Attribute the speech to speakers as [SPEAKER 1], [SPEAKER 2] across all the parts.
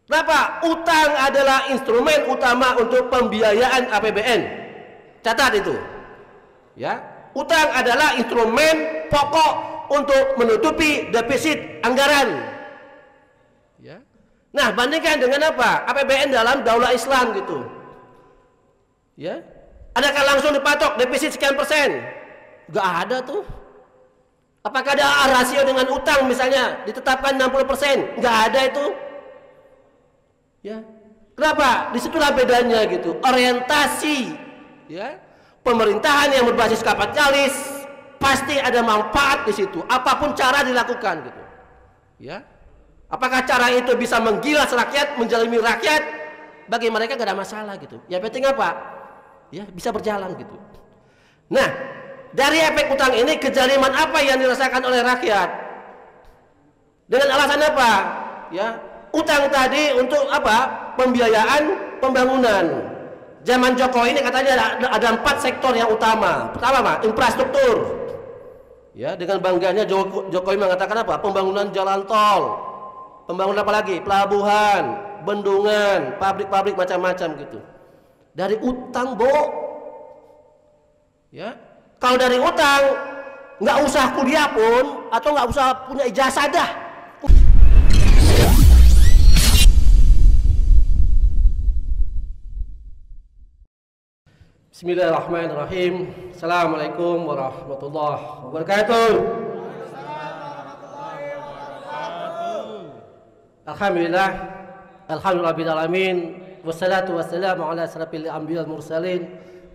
[SPEAKER 1] Kenapa? Utang adalah instrumen utama untuk pembiayaan APBN. Catat itu. Ya, utang adalah instrumen pokok untuk menutupi defisit anggaran. Ya. Nah, bandingkan dengan apa? APBN dalam daulah Islam gitu. Ya. Adakah langsung dipatok defisit sekian persen? Gak ada tuh. Apakah ada rasio dengan utang misalnya ditetapkan 60%? Gak ada itu. Ya. Kenapa? Disitulah bedanya gitu. Orientasi, ya, pemerintahan yang berbasis kapitalis pasti ada manfaat di situ. Apapun cara dilakukan gitu. Ya. Apakah cara itu bisa menggilas rakyat, menjalimi rakyat? Bagi mereka gak ada masalah gitu. Ya penting apa? Ya bisa berjalan gitu. Nah, dari efek utang ini kejaliman apa yang dirasakan oleh rakyat? Dengan alasan apa? Ya. Utang tadi untuk apa? Pembiayaan pembangunan. Zaman Jokowi ini katanya ada 4 sektor yang utama. Pertama, Pak, infrastruktur. Ya, dengan bangganya Jokowi mengatakan apa? Pembangunan jalan tol. Pembangunan apa lagi? Pelabuhan, bendungan, pabrik-pabrik macam-macam gitu. Dari utang, Bo. Ya. Kalau dari utang nggak usah kuliah pun atau nggak usah punya ijazah dah. Bismillahirrahmanirrahim. Assalamualaikum warahmatullahi wabarakatuh. Alhamdulillah, alhamdulillahil alamin, wassalatu wassalamu ala asrafil anbiya'il mursalin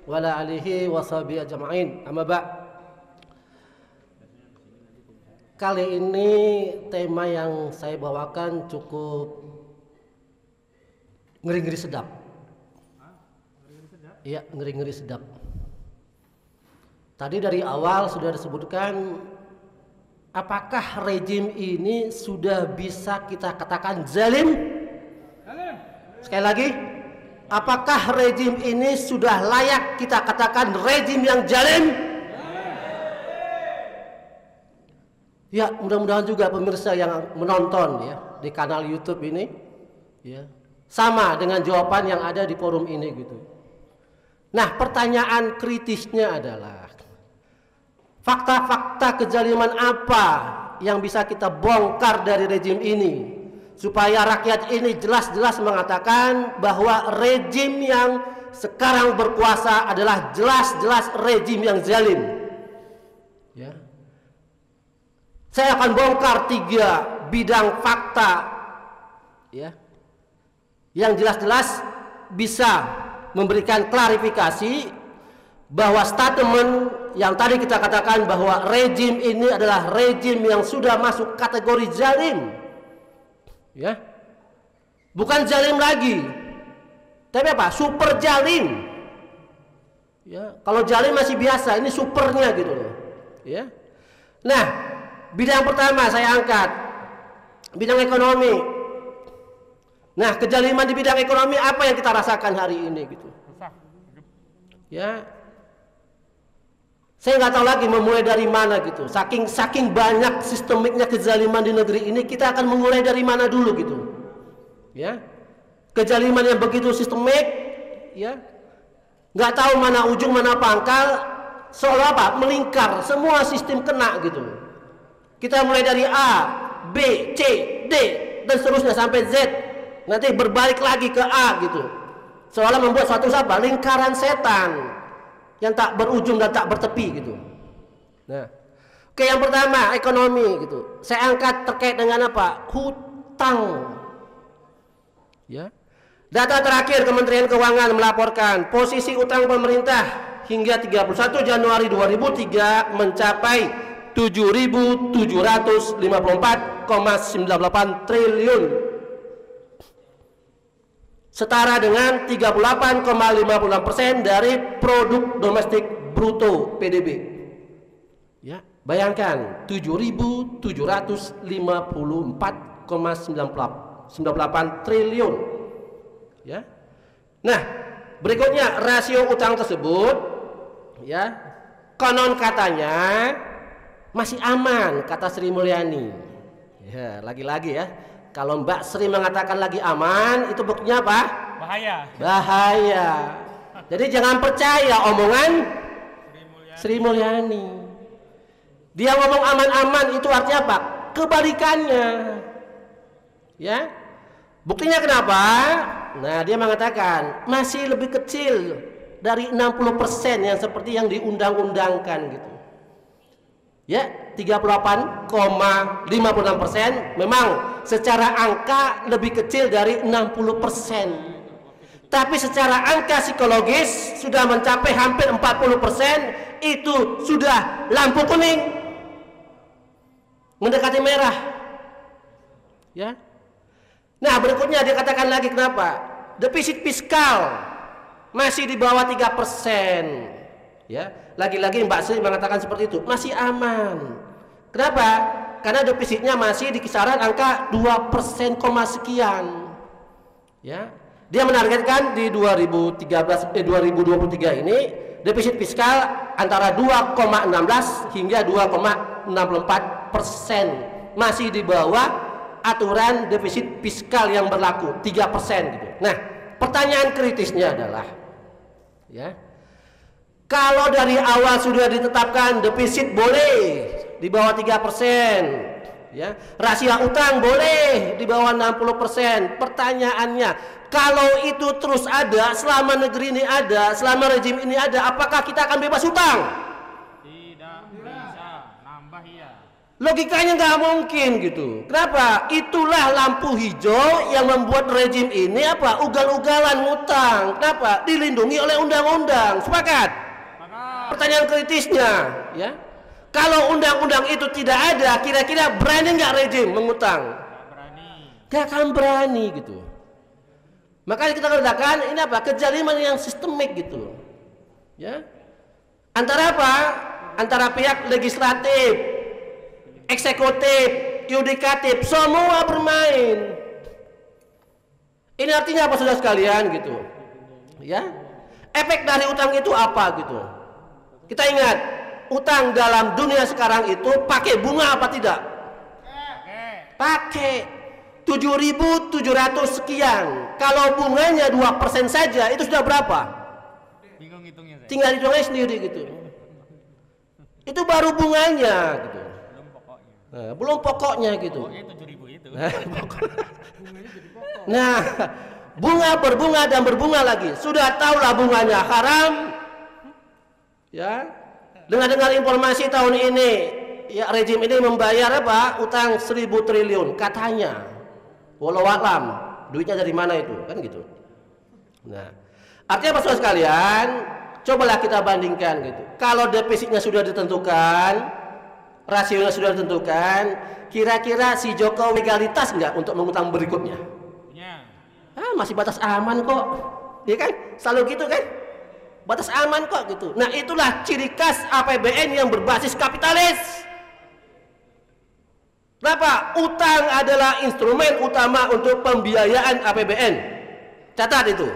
[SPEAKER 1] wa ala alihi washabihi ajma'in. Amma ba'd. Kali ini tema yang saya bawakan cukup ngeri-ngeri sedap. Iya, ngeri-ngeri sedap. Tadi dari awal sudah disebutkan, apakah rejim ini sudah bisa kita katakan zalim? Sekali lagi, apakah rejim ini sudah layak kita katakan rejim yang zalim? Ya, mudah-mudahan juga pemirsa yang menonton ya di kanal YouTube ini, ya, sama dengan jawaban yang ada di forum ini gitu. Nah, pertanyaan kritisnya adalah fakta-fakta kezaliman apa yang bisa kita bongkar dari rejim ini supaya rakyat ini jelas-jelas mengatakan bahwa rejim yang sekarang berkuasa adalah jelas-jelas rejim yang zalim. Ya. Saya akan bongkar 3 bidang fakta, ya, yang jelas-jelas bisa memberikan klarifikasi bahwa statement yang tadi kita katakan bahwa rejim ini adalah rejim yang sudah masuk kategori zalim, ya, bukan zalim lagi, tapi apa? Super zalim. Ya, kalau zalim masih biasa, ini supernya gitu loh. Ya. Nah, bidang pertama saya angkat bidang ekonomi. Nah, kezaliman di bidang ekonomi apa yang kita rasakan hari ini gitu. Ya. Saya nggak tahu lagi memulai dari mana gitu. Saking banyak sistemiknya kezaliman di negeri ini, kita akan memulai dari mana dulu gitu. Ya. Kezaliman yang begitu sistemik, ya. Nggak tahu mana ujung mana pangkal, seolah apa? Melingkar, semua sistem kena gitu. Kita mulai dari A, B, C, D dan seterusnya sampai Z. Nanti berbalik lagi ke A gitu. Seolah membuat suatu apa? Lingkaran setan yang tak berujung dan tak bertepi gitu. Nah, oke, yang pertama ekonomi gitu. Saya angkat terkait dengan apa? Hutang. Ya. Data terakhir Kementerian Keuangan melaporkan posisi utang pemerintah hingga 31 Januari 2003 mencapai 7.754,98 triliun. Setara dengan 38,56% dari produk domestik bruto PDB. Ya, bayangkan 7.754,98 triliun. Ya. Nah, berikutnya rasio utang tersebut, ya, konon katanya masih aman, kata Sri Mulyani. Ya, lagi-lagi ya. Kalau Mbak Sri mengatakan lagi aman, itu buktinya apa?
[SPEAKER 2] Bahaya.
[SPEAKER 1] Bahaya. Jadi jangan percaya omongan Sri Mulyani. Dia ngomong aman-aman itu artinya apa? Kebalikannya. Ya. Buktinya kenapa? Nah, dia mengatakan masih lebih kecil dari 60% yang seperti yang diundang-undangkan gitu. Ya, 38,56% memang secara angka lebih kecil dari 60%. Tapi secara angka psikologis sudah mencapai hampir 40%, itu sudah lampu kuning. Mendekati merah. Ya. Nah, berikutnya dia katakan lagi kenapa? Defisit fiskal masih di bawah 3%. Ya, lagi-lagi Mbak Sri mengatakan seperti itu, masih aman. Kenapa? Karena defisitnya masih di kisaran angka 2% sekian. Ya. Dia menargetkan di 2023 ini defisit fiskal antara 2,16 hingga 2,64%, masih di bawah aturan defisit fiskal yang berlaku 3% gitu. Nah, pertanyaan kritisnya adalah, ya, kalau dari awal sudah ditetapkan defisit boleh di bawah 3%, ya, rasio utang boleh di bawah 60%. Pertanyaannya, kalau itu terus ada, selama negeri ini ada, selama rejim ini ada, apakah kita akan bebas utang?
[SPEAKER 2] Tidak bisa, nambah ya.
[SPEAKER 1] Logikanya nggak mungkin gitu. Kenapa? Itulah lampu hijau yang membuat rejim ini apa? Ugal-ugalan ngutang. Kenapa? Dilindungi oleh undang-undang. Sepakat? Pertanyaan kritisnya, ya. Kalau undang-undang itu tidak ada, kira-kira berani nggak rejim mengutang? Gak akan berani gitu. Makanya kita katakan ini apa? Kezaliman yang sistemik gitu. Ya. Antara apa? Antara pihak legislatif, eksekutif, yudikatif, semua bermain. Ini artinya apa saudara sekalian gitu? Ya. Efek dari utang itu apa gitu? Kita ingat, utang dalam dunia sekarang itu pakai bunga apa tidak? Pakai 7.700 sekian. Kalau bunganya 2% saja itu sudah berapa?
[SPEAKER 2] Bingung hitungnya saya.
[SPEAKER 1] Tinggal hitungnya sendiri gitu. Itu baru bunganya gitu.
[SPEAKER 2] Belum pokoknya.
[SPEAKER 1] Nah, belum pokoknya gitu.
[SPEAKER 2] Pokoknya 7.000 itu.
[SPEAKER 1] Nah, bunga berbunga dan berbunga lagi. Sudah tahulah bunganya haram. Ya. Dengar-dengar informasi tahun ini, ya rejim ini membayar apa? Utang 1.000 triliun katanya. Walau alam, duitnya dari mana itu? Kan gitu. Nah, artinya apa saudara sekalian? Cobalah kita bandingkan gitu. Kalau defisitnya sudah ditentukan, rasionya sudah ditentukan, kira-kira si Jokowi legalitas nggak untuk mengutang berikutnya?
[SPEAKER 2] Punya.
[SPEAKER 1] Masih batas aman kok. Ya kan? Selalu gitu kan? Batas aman kok gitu. Nah, itulah ciri khas APBN yang berbasis kapitalis. Kenapa? Utang adalah instrumen utama untuk pembiayaan APBN. Catat itu.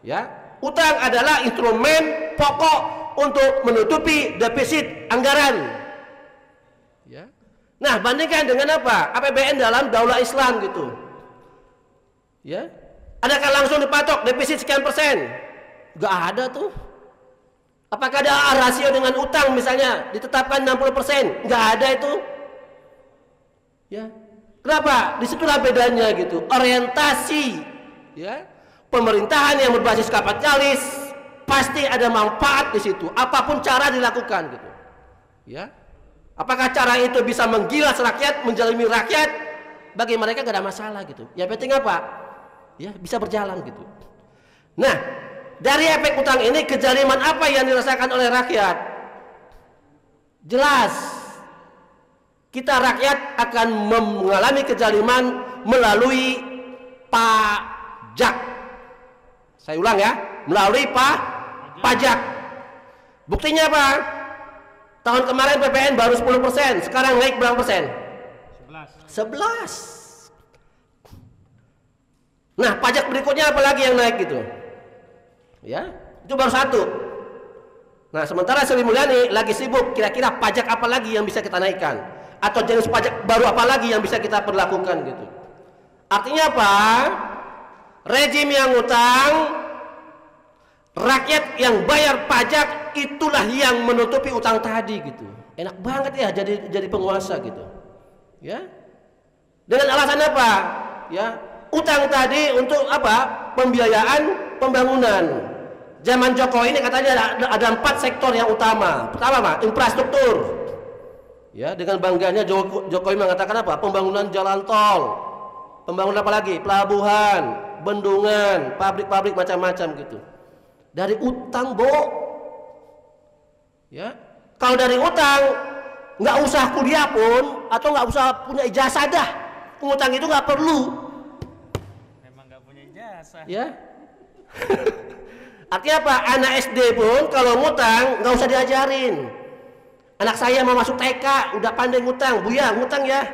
[SPEAKER 1] Ya, utang adalah instrumen pokok untuk menutupi defisit anggaran. Ya. Nah, bandingkan dengan apa? APBN dalam daulah Islam gitu. Ya. Adakah langsung dipatok defisit sekian persen? Gak ada tuh. Apakah ada rasio dengan utang misalnya ditetapkan 60%? Gak ada itu. Ya, kenapa? Disitulah bedanya gitu. Orientasi, ya, pemerintahan yang berbasis kapitalis pasti ada manfaat di situ. Apapun cara dilakukan gitu. Ya, apakah cara itu bisa menggilas rakyat, menjalimi rakyat? Bagi mereka gak ada masalah gitu. Ya penting apa? Ya bisa berjalan gitu. Nah, dari efek utang ini kezaliman apa yang dirasakan oleh rakyat? Jelas. Kita rakyat akan mengalami kezaliman melalui pajak. Saya ulang ya, melalui pajak. Buktinya apa? Tahun kemarin PPN baru 10%, sekarang naik berapa persen? 11. Nah, pajak berikutnya apa lagi yang naik gitu? Ya, itu baru satu. Nah, sementara Sri Mulyani lagi sibuk kira-kira pajak apa lagi yang bisa kita naikkan? Atau jenis pajak baru apa lagi yang bisa kita perlakukan gitu. Artinya apa? Rejim yang utang, rakyat yang bayar pajak, itulah yang menutupi utang tadi gitu. Enak banget ya jadi penguasa gitu. Ya. Dengan alasan apa? Ya, utang tadi untuk apa? Pembiayaan pembangunan. Zaman Jokowi ini katanya ada 4 sektor yang utama. Pertama, Pak, infrastruktur. Ya, dengan bangganya Jokowi mengatakan apa? Pembangunan jalan tol. Pembangunan apa lagi? Pelabuhan, bendungan, pabrik-pabrik macam-macam gitu. Dari utang, Bo. Ya. Kalau dari utang nggak usah kuliah pun atau nggak usah punya ijazah dah. Ngutang itu nggak perlu.
[SPEAKER 2] Memang nggak punya ijazah.
[SPEAKER 1] Ya. Artinya apa? Anak SD pun kalau ngutang nggak usah diajarin. Anak saya mau masuk TK udah pandai ngutang, Buya ngutang ya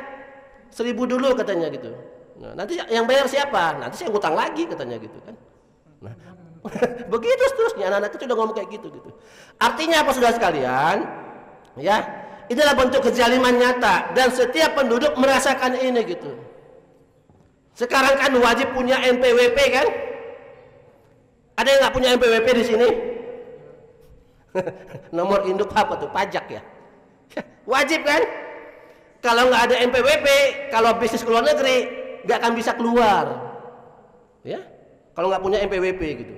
[SPEAKER 1] 1.000 dulu katanya gitu. Nah, nanti yang bayar siapa? Nanti saya ngutang lagi katanya gitu kan. Nah, begitu seterusnya anak-anak itu udah ngomong kayak gitu. Artinya apa saudara sekalian? Ya, inilah bentuk kezaliman nyata dan setiap penduduk merasakan ini gitu. Sekarang kan wajib punya NPWP kan? Ada yang nggak punya NPWP di sini? Nomor induk apa tuh? Pajak ya? Wajib kan? Kalau nggak ada NPWP, kalau bisnis ke luar negeri nggak akan bisa keluar. Ya? Kalau nggak punya NPWP gitu.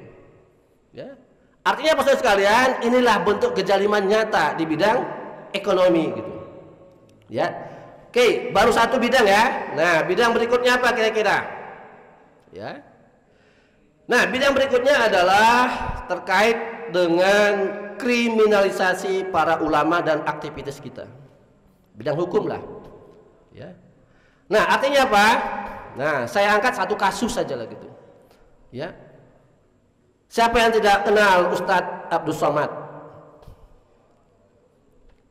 [SPEAKER 1] Ya? Artinya apa saudara sekalian? Inilah bentuk kezaliman nyata di bidang ekonomi gitu. Ya. Oke, baru satu bidang ya. Nah, bidang berikutnya apa kira-kira? Ya. Nah, bidang berikutnya adalah terkait dengan kriminalisasi para ulama dan aktivitas kita. Bidang hukum lah. Ya. Nah, artinya apa? Nah, saya angkat satu kasus saja lah gitu. Ya. Siapa yang tidak kenal Ustadz Abdul Somad?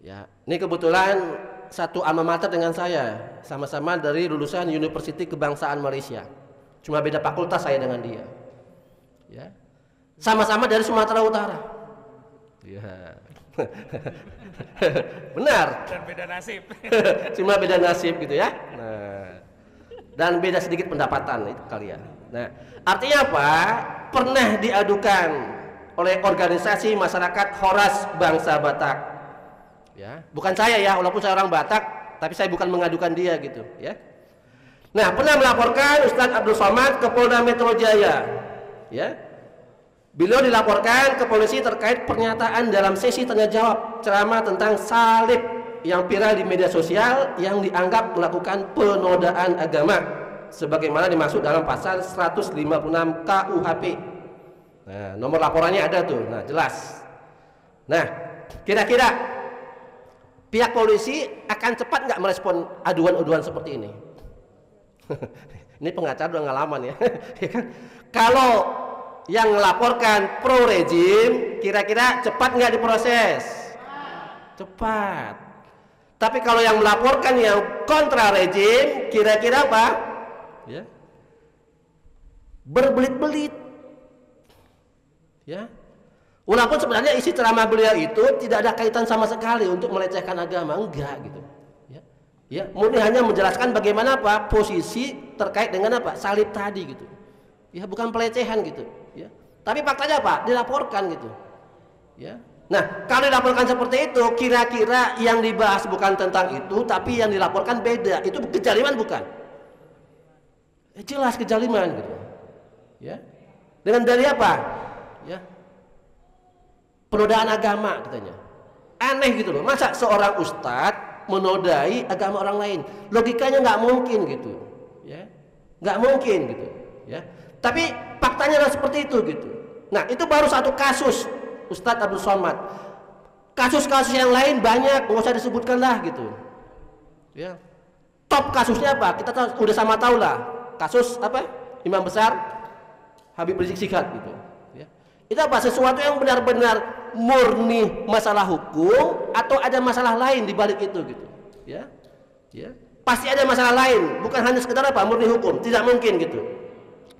[SPEAKER 1] Ya, ini kebetulan satu alma mater dengan saya, sama-sama dari lulusan Universiti Kebangsaan Malaysia. Cuma beda fakultas saya dengan dia. Ya. Sama-sama dari Sumatera Utara. Ya. Benar.
[SPEAKER 2] Dan beda nasib.
[SPEAKER 1] Cuma beda nasib gitu ya. Nah, dan beda sedikit pendapatan itu kalian. Nah, artinya apa? Pernah diadukan oleh organisasi masyarakat Horas Bangsa Batak. Ya, bukan saya ya, walaupun saya orang Batak, tapi saya bukan mengadukan dia gitu, ya. Nah, pernah melaporkan Ustadz Abdul Somad ke Polda Metro Jaya. Ya. Beliau dilaporkan ke polisi terkait pernyataan dalam sesi tanya jawab ceramah tentang salib yang viral di media sosial yang dianggap melakukan penodaan agama sebagaimana dimaksud dalam pasal 156 KUHP. Nah, nomor laporannya ada tuh. Nah, jelas. Nah, kira-kira pihak polisi akan cepat nggak merespon aduan-aduan seperti ini? Ini pengacara udah ngalaman ya. Kalau yang melaporkan pro rejim, kira-kira cepat nggak diproses? Cepat. Tapi kalau yang melaporkan yang kontra rejim, kira-kira apa? Ya, berbelit-belit. Ya, walaupun sebenarnya isi ceramah beliau itu tidak ada kaitan sama sekali untuk melecehkan agama, enggak gitu. Ya, ya, murni hanya menjelaskan bagaimana apa posisi terkait dengan apa salib tadi gitu. Ya, bukan pelecehan gitu. Ya, tapi faktanya apa? Dilaporkan gitu. Ya. Nah, kalau dilaporkan seperti itu, kira-kira yang dibahas bukan tentang itu, tapi yang dilaporkan beda. Itu kezaliman bukan? Jelas kezaliman gitu. Ya. Dengan dalih apa? Ya. Penodaan agama katanya. Aneh gitu loh. Masa seorang ustadz menodai agama orang lain? Logikanya nggak mungkin gitu. Ya. Nggak mungkin gitu. Ya. Tapi faktanya adalah seperti itu gitu. Nah, itu baru satu kasus Ustadz Abdul Somad. Kasus-kasus yang lain banyak, nggak usah disebutkan lah gitu. Ya. Top kasusnya apa? Kita udah sama tahu lah. Kasus apa? Imam besar Habib Rizik Syihab gitu. Ya. Itu apa? Sesuatu yang benar-benar murni masalah hukum atau ada masalah lain di balik itu gitu. Ya. Ya. Pasti ada masalah lain, bukan hanya sekedar apa? Murni hukum. Tidak mungkin gitu.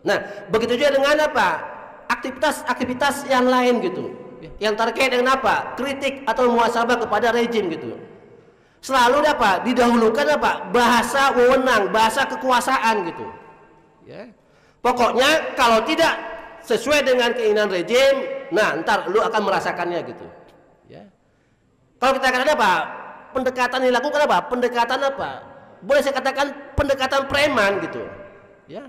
[SPEAKER 1] Nah, begitu juga dengan apa? Aktivitas yang lain gitu. Yang terkait dengan apa? Kritik atau muhasabah kepada rejim gitu. Selalu apa? Didahulukan apa? Bahasa wewenang, bahasa kekuasaan gitu. Ya. Pokoknya kalau tidak sesuai dengan keinginan rejim, nah ntar lu akan merasakannya gitu. Ya. Kalau kita katakan apa? Pendekatan yang dilakukan apa? Pendekatan apa? Boleh saya katakan pendekatan preman gitu. Ya.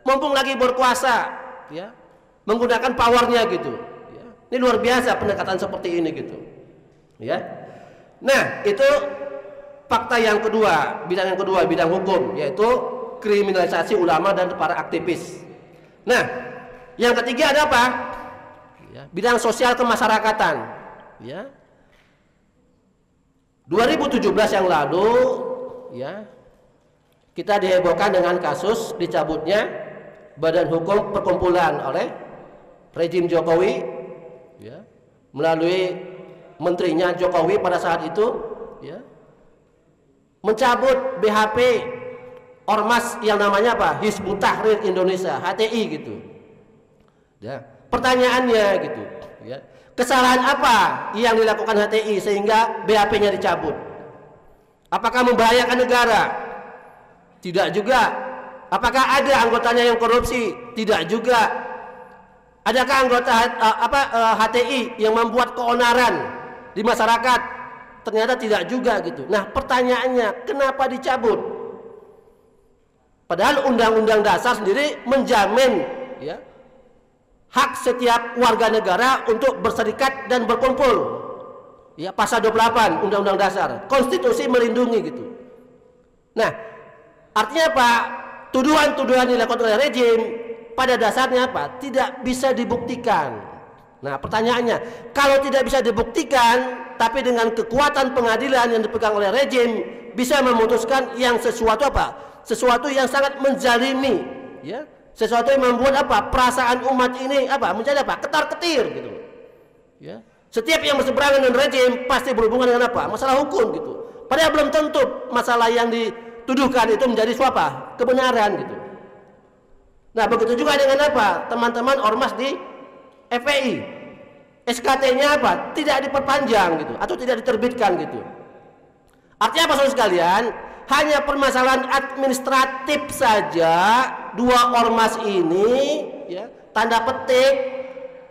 [SPEAKER 1] Mumpung lagi berkuasa, ya, menggunakan powernya gitu. Ya. Ini luar biasa pendekatan seperti ini gitu. Ya. Nah, itu fakta yang kedua, bidang hukum, yaitu kriminalisasi ulama dan para aktivis. Nah, yang ketiga ada apa? Ya, bidang sosial kemasyarakatan. Ya. 2017 yang lalu, ya, kita dihebohkan dengan kasus dicabutnya Badan Hukum Perkumpulan oleh rejim Jokowi, ya, melalui menterinya Jokowi pada saat itu, ya, mencabut BHP ormas yang namanya apa? Hizbut Tahrir Indonesia, HTI gitu. Ya, pertanyaannya gitu, ya, kesalahan apa yang dilakukan HTI sehingga BHP-nya dicabut? Apakah membahayakan negara? Tidak juga. Apakah ada anggotanya yang korupsi? Tidak juga. Adakah anggota HTI yang membuat keonaran di masyarakat? Ternyata tidak juga gitu. Nah, pertanyaannya, kenapa dicabut? Padahal Undang-Undang Dasar sendiri menjamin, ya, hak setiap warga negara untuk berserikat dan berkumpul. Ya, pasal 28 Undang-Undang Dasar, konstitusi melindungi gitu. Nah, artinya apa? Tuduhan-tuduhan yang dilakukan oleh rejim pada dasarnya apa? Tidak bisa dibuktikan. Nah, pertanyaannya, kalau tidak bisa dibuktikan, tapi dengan kekuatan pengadilan yang dipegang oleh rejim bisa memutuskan yang sesuatu apa? Sesuatu yang sangat menzalimi, ya. Sesuatu yang membuat apa? Perasaan umat ini apa? Menjadi apa? Ketar-ketir gitu. Ya. Setiap yang berseberangan dengan rejim pasti berhubungan dengan apa? Masalah hukum gitu. Padahal belum tentu masalah yang dituduhkan itu menjadi suapa kebenaran gitu. Nah, begitu juga dengan apa? Teman-teman ormas di FPI, SKT-nya apa? Tidak diperpanjang gitu, atau tidak diterbitkan gitu. Artinya apa, saudara sekalian? Hanya permasalahan administratif saja dua ormas ini, ya, tanda petik,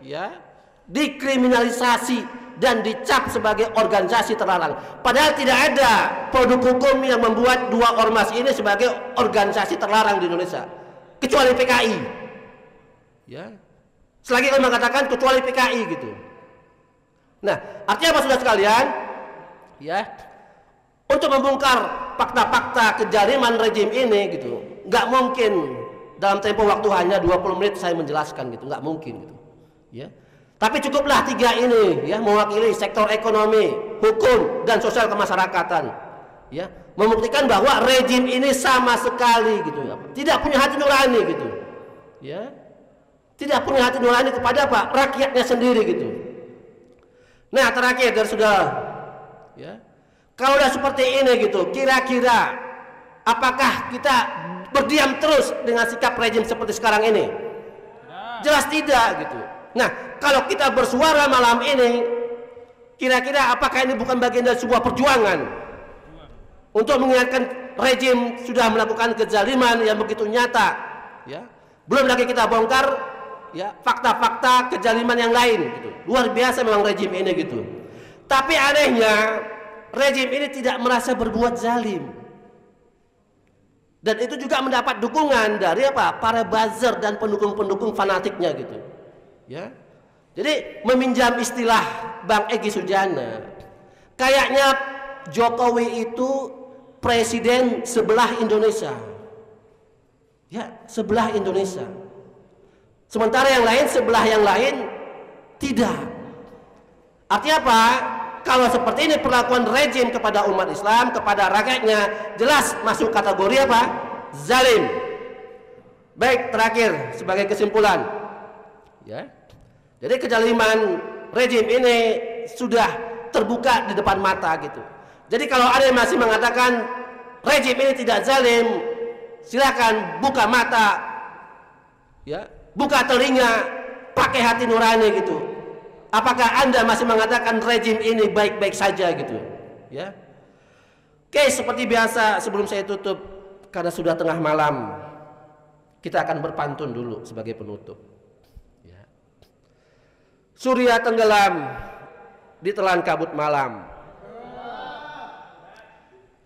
[SPEAKER 1] ya, dikriminalisasi dan dicap sebagai organisasi terlarang. Padahal tidak ada produk hukum yang membuat dua ormas ini sebagai organisasi terlarang di Indonesia, kecuali PKI. Ya. Selagi kami mengatakan kecuali PKI gitu. Nah, artinya apa, saudara sekalian? Ya, untuk membongkar fakta-fakta kejaliman rejim ini gitu, nggak mungkin dalam tempo waktu hanya 20 menit saya menjelaskan gitu, nggak mungkin gitu. Ya. Tapi cukuplah tiga ini, ya, mewakili sektor ekonomi, hukum, dan sosial kemasyarakatan, ya, membuktikan bahwa rejim ini sama sekali gitu, ya, tidak punya hati nurani gitu, ya, tidak punya hati nurani kepada apa? Rakyatnya sendiri gitu. Nah, terakhir dari saudara, ya, kalau udah seperti ini gitu, kira-kira apakah kita berdiam terus dengan sikap rejim seperti sekarang ini? Jelas tidak gitu. Nah, kalau kita bersuara malam ini, kira-kira apakah ini bukan bagian dari sebuah perjuangan untuk mengingatkan rejim sudah melakukan kezaliman yang begitu nyata, ya? Belum lagi kita bongkar, ya, fakta-fakta kezaliman yang lain gitu. Luar biasa memang rejim ini gitu. Tapi anehnya rejim ini tidak merasa berbuat zalim. Dan itu juga mendapat dukungan dari apa? Para buzzer dan pendukung-pendukung fanatiknya gitu. Ya. Jadi meminjam istilah Bang Egy Sujana, kayaknya Jokowi itu presiden sebelah Indonesia. Ya, sebelah Indonesia. Sementara yang lain sebelah yang lain tidak. Artinya apa? Kalau seperti ini perlakuan rejim kepada umat Islam, kepada rakyatnya, jelas masuk kategori apa? Zalim. Baik, terakhir sebagai kesimpulan, ya. Jadi kezaliman rejim ini sudah terbuka di depan mata gitu. Jadi kalau ada yang masih mengatakan rejim ini tidak zalim, silakan buka mata, ya, buka telinga, pakai hati nurani gitu. Apakah Anda masih mengatakan rejim ini baik-baik saja gitu, ya? Oke, seperti biasa sebelum saya tutup, karena sudah tengah malam, Kita akan berpantun dulu sebagai penutup. Ya. Surya tenggelam di telan kabut malam.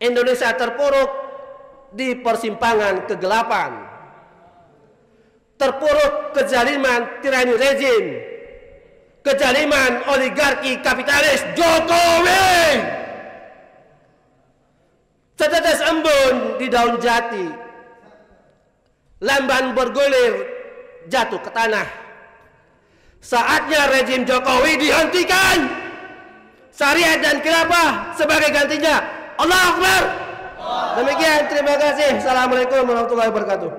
[SPEAKER 1] Indonesia terpuruk di persimpangan kegelapan. Terpuruk kezaliman tirani rezim, kezaliman oligarki kapitalis Jokowi. Setetes embun di daun jati, lamban bergulir jatuh ke tanah. Saatnya rezim Jokowi dihentikan. Syariat dan khilafah sebagai gantinya. Allahu Akbar. Demikian, terima kasih. Assalamualaikum warahmatullahi wabarakatuh.